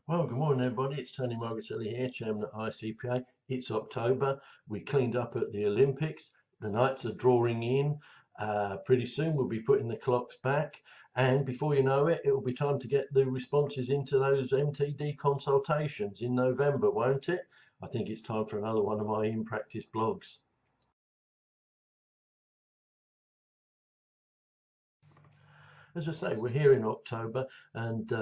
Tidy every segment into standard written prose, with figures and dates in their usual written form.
Well, good morning, everybody. It's Tony Margaritelli here, Chairman at ICPA. It's October. We cleaned up at the Olympics. The nights are drawing in. Pretty soon we'll be putting the clocks back. And before you know it, it will be time to get the responses into those MTD consultations in November, won't it? I think it's time for another one of my in practice blogs. As I say, we're here in October, and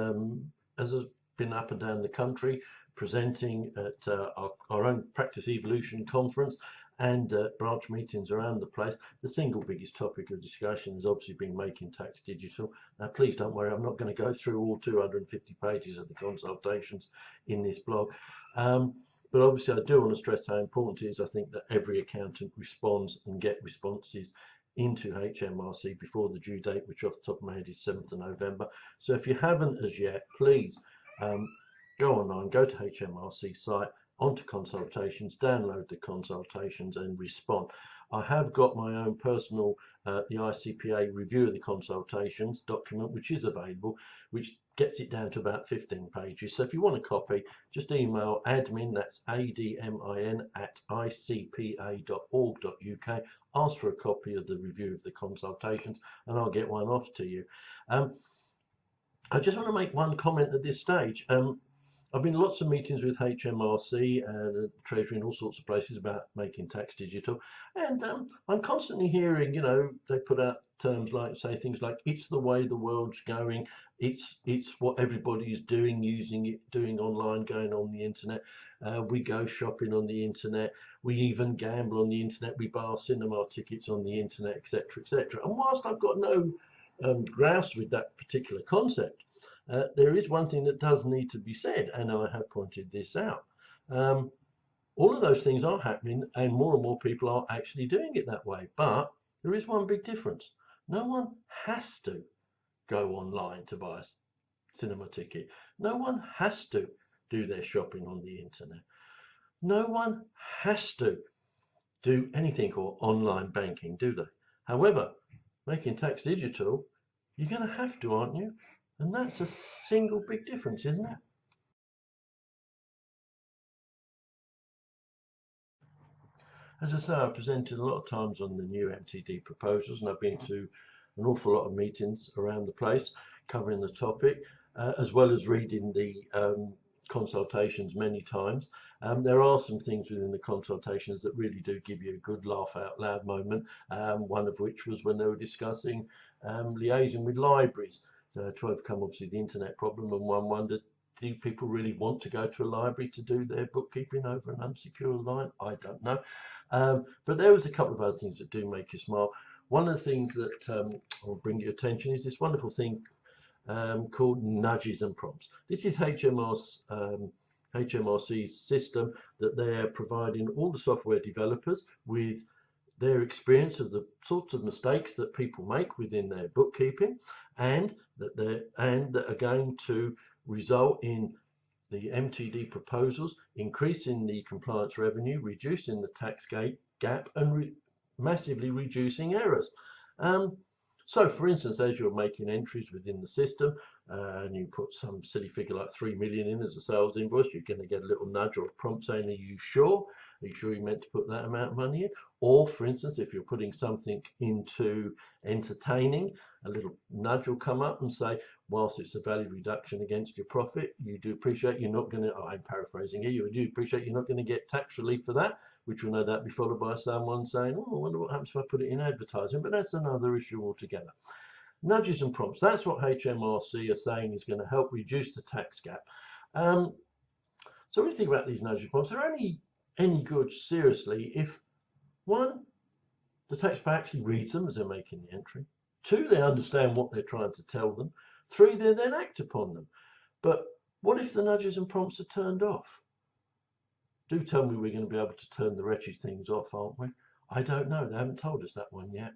as has been up and down the country, presenting at our own Practice Evolution conference and branch meetings around the place, the single biggest topic of discussion has obviously been making tax digital. Now, please don't worry, I'm not going to go through all 250 pages of the consultations in this blog. But obviously, I do want to stress how important it is. I think that every accountant responds and get responses into HMRC before the due date, which off the top of my head is 7th of November. So if you haven't as yet, please go online, go to HMRC site, onto consultations, download the consultations and respond. I have got my own personal, the ICPA review of the consultations document, which is available, which gets it down to about 15 pages. So if you want a copy, just email admin, that's ADMIN, at icpa.org.uk. Ask for a copy of the review of the consultations and I'll get one off to you. I just want to make one comment at this stage. I've been in lots of meetings with HMRC and Treasury and all sorts of places about making tax digital, and I'm constantly hearing, they put out terms like, say things like, it's the way the world's going, it's what everybody is doing, using it, doing online, going on the internet. We go shopping on the internet, we even gamble on the internet, we buy our cinema tickets on the internet, etc., etc. And whilst I've got no grouse with that particular concept, there is one thing that does need to be said, and I have pointed this out. All of those things are happening, and more people are actually doing it that way. But there is one big difference. No one has to go online to buy a cinema ticket. No one has to do their shopping on the internet. No one has to do anything or online banking, do they? However, making tax digital, you're going to have to, aren't you? And that's a single big difference, isn't it? As I say, I presented a lot of times on the new MTD proposals, and I've been to an awful lot of meetings around the place covering the topic, as well as reading the consultations many times. There are some things within the consultations that really do give you a good laugh out loud moment, one of which was when they were discussing liaising with libraries to overcome obviously the internet problem, and one wondered, do people really want to go to a library to do their bookkeeping over an unsecured line? I don't know. But there was a couple of other things that do make you smile. One of the things that will bring your attention is this wonderful thing called nudges and prompts. This is HMRC's system that they're providing all the software developers with their experience of the sorts of mistakes that people make within their bookkeeping, and that are going to result in the MTD proposals increasing the compliance revenue, reducing the tax gap, and massively reducing errors. So, for instance, as you're making entries within the system and you put some silly figure like 3 million in as a sales invoice, you're going to get a little nudge or a prompt saying, are you sure? Are you sure you meant to put that amount of money in? Or, for instance, if you're putting something into entertaining, a little nudge will come up and say, whilst it's a value reduction against your profit, you do appreciate you're not going to, I'm paraphrasing here, you do appreciate you're not going to get tax relief for that, which will no doubt be followed by someone saying, oh, I wonder what happens if I put it in advertising, but that's another issue altogether. Nudges and prompts, that's what HMRC are saying is going to help reduce the tax gap. So when you think about these nudges and prompts, they're only any good, seriously, if one, the taxpayer actually reads them as they're making the entry. Two, they understand what they're trying to tell them. Three, they then act upon them. But what if the nudges and prompts are turned off? Do tell me we're going to be able to turn the wretched things off, aren't we? I don't know. They haven't told us that one yet.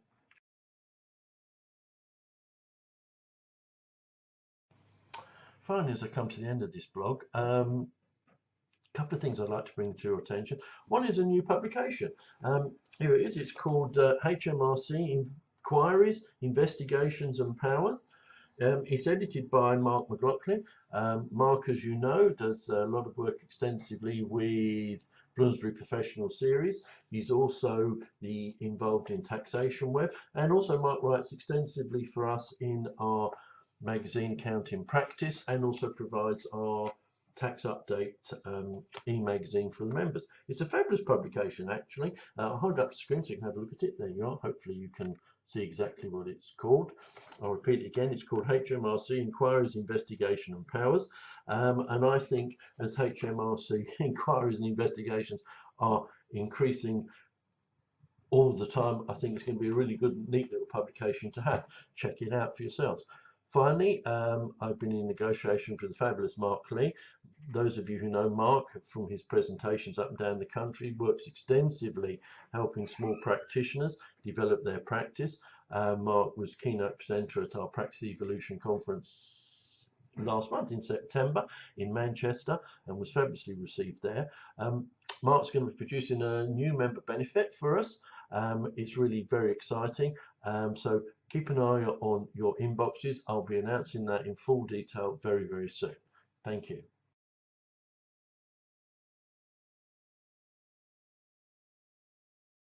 Finally, as I come to the end of this blog, a couple of things I'd like to bring to your attention. One is a new publication. Here it is. It's called HMRC Inquiries, Investigations and Powers. It's edited by Mark McLaughlin. Mark, as you know, does a lot of work extensively with Bloomsbury Professional Series. He's also involved in Taxation Web, and also Mark writes extensively for us in our magazine Accounting Practice, and also provides our tax update e-magazine for the members. It's a fabulous publication, actually. I'll hold up the screen so you can have a look at it. There you are. Hopefully you can see exactly what it's called. I'll repeat it again. It's called HMRC Inquiries, Investigation and Powers. And I think as HMRC inquiries and investigations are increasing all the time, I think it's going to be a really good, neat little publication to have. Check it out for yourselves. Finally, I've been in negotiations with the fabulous Mark Lee. Those of you who know Mark from his presentations up and down the country, works extensively helping small practitioners develop their practice. Mark was keynote presenter at our Practice Evolution conference last month in September in Manchester and was fabulously received there. Mark's going to be producing a new member benefit for us. It's really very exciting. So keep an eye on your inboxes. I'll be announcing that in full detail very, very soon. Thank you.